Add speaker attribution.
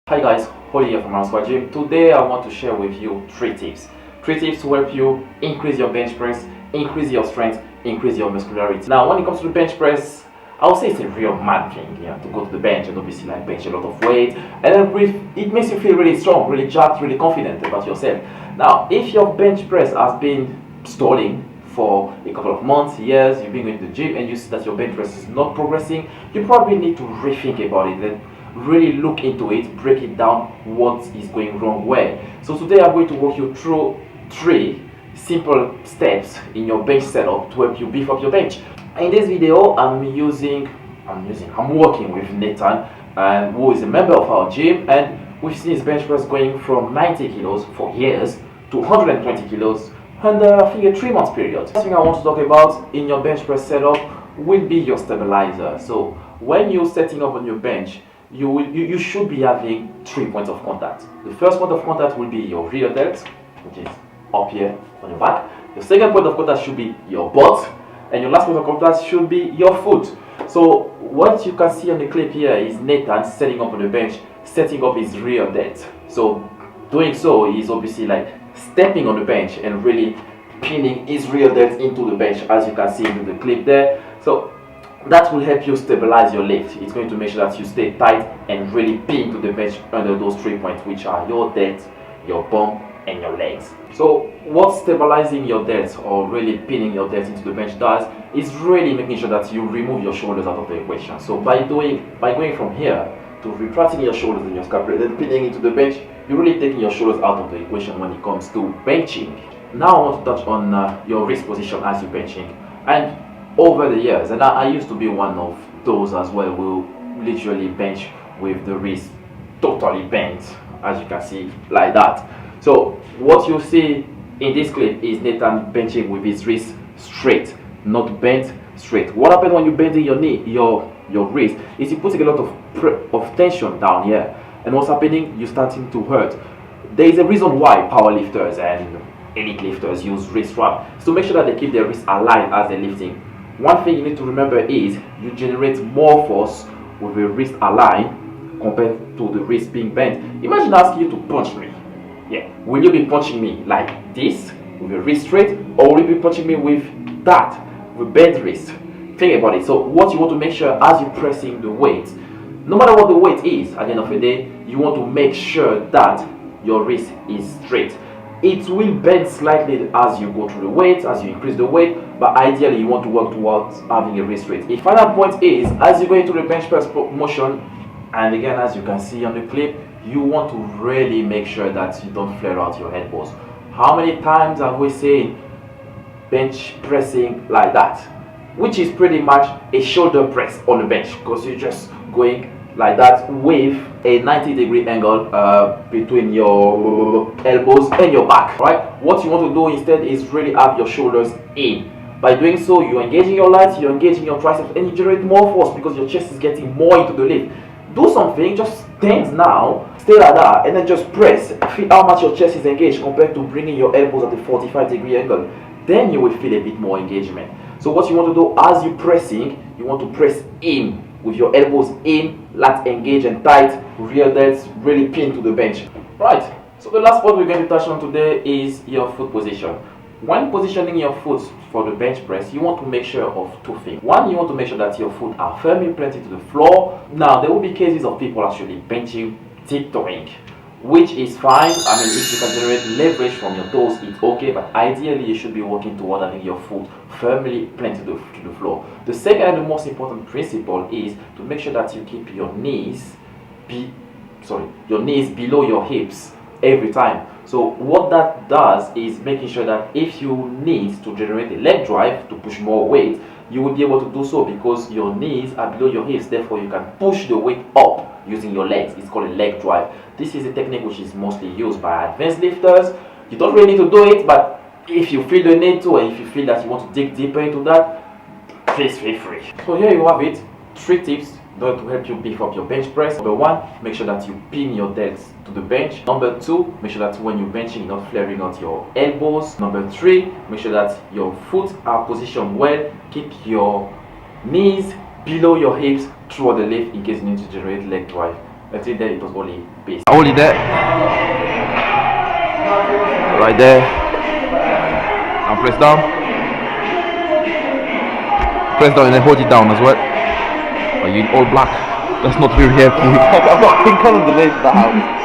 Speaker 1: Hi guys, Olivier from Squad Gym. Today I want to share with you three tips. Three tips to help you increase your bench press, increase your strength, increase your muscularity. Now when it comes to the bench press, I would say it's a real mad thing, to go to the bench and obviously like bench a lot of weight, and then it makes you feel really strong, really jacked, really confident about yourself. Now if your bench press has been stalling for a couple of months, years, you've been going to the gym and you see that your bench press is not progressing, you probably need to rethink about it and really look into it, break it down, what is going wrong where. So today I'm going to walk you through three simple steps in your bench setup to help you beef up your bench. In this video I'm working with Nathan, who is a member of our gym, and we've seen his bench press going from 90 kilos for years to 120 kilos under I think a 3 month period. The first thing I want to talk about in your bench press setup will be your stabilizer. So when you're setting up on your bench, you should be having 3 points of contact. The first point of contact will be your rear delt, which is up here on your back. The second point of contact should be your butt, and your last point of contact should be your foot. So what you can see on the clip here is Nathan setting up on the bench, setting up his rear delt. So doing so is obviously like stepping on the bench and really pinning his rear delt into the bench, as you can see in the clip there. So that will help you stabilize your lift. It's going to make sure that you stay tight and really pin to the bench under those 3 points, which are your delt, your bum, and your legs. So what stabilizing your delt or really pinning your delt into the bench does is really making sure that you remove your shoulders out of the equation. So by going from here to retracting your shoulders and your scapula, then pinning into the bench, you're really taking your shoulders out of the equation when it comes to benching. Now I want to touch on your wrist position as you're benching. And over the years, and I used to be one of those as well, who literally bench with the wrist totally bent, as you can see, like that. So what you see in this clip is Nathan benching with his wrist straight, not bent, straight. What happens when you bending your knee, your wrist, is you're putting a lot of tension down here, and what's happening, you're starting to hurt. There is a reason why powerlifters and elite lifters use wrist wrap, is to make sure that they keep their wrists aligned as they're lifting. One thing you need to remember is you generate more force with a wrist aligned compared to the wrist being bent. Imagine asking you to punch me. Will you be punching me like this with a wrist straight, or will you be punching me with that, with bent wrist? Think about it. So what you want to make sure as you're pressing the weight, no matter what the weight is, at the end of the day, you want to make sure that your wrist is straight. It will bend slightly as you go through the weight, as you increase the weight, but ideally you want to work towards having a wrist straight. The final point is, as you go into the bench press motion, and again as you can see on the clip, you want to really make sure that you don't flare out your elbows. How many times have we seen bench pressing like that, which is pretty much a shoulder press on the bench, because you're just going like that with a 90-degree angle between your elbows and your back, right? What you want to do instead is really have your shoulders in. By doing so, you're engaging your lats, you're engaging your triceps, and you generate more force because your chest is getting more into the lift. Do something, just stand now, stay like that, and then just press. Feel how much your chest is engaged compared to bringing your elbows at a 45-degree angle. Then you will feel a bit more engagement. So what you want to do as you're pressing, you want to press in with your elbows in, lats engaged and tight, rear delts really pinned to the bench. Right, so the last point we're going to touch on today is your foot position. When positioning your foot for the bench press, you want to make sure of two things. One, you want to make sure that your foot are firmly planted to the floor. Now, there will be cases of people actually benching tiptoeing, which is fine. I mean, if you can generate leverage from your toes, it's okay, but ideally you should be working toward having your foot firmly planted to the floor. The second and the most important principle is to make sure that you keep your knees below your hips every time. So what that does is making sure that if you need to generate a leg drive to push more weight, you will be able to do so because your knees are below your hips. Therefore, you can push the weight up using your legs. It's called a leg drive. This is a technique which is mostly used by advanced lifters. You don't really need to do it, but if you feel the need to, and if you feel that you want to dig deeper into that, please feel free. So here you have it, 3 tips to help you beef up your bench press. Number 1, make sure that you pin your delts to the bench. Number 2, make sure that when you're benching, you're not flaring out your elbows. Number 3, make sure that your foot are positioned well. Keep your knees below your hips throughout the lift in case you need to generate leg drive. Until then, it was only base.
Speaker 2: Only there. Right there. And press down. Press down and then hold it down as well. Are you in all black? That's not very helpful.
Speaker 3: I've got pink on underneath the house.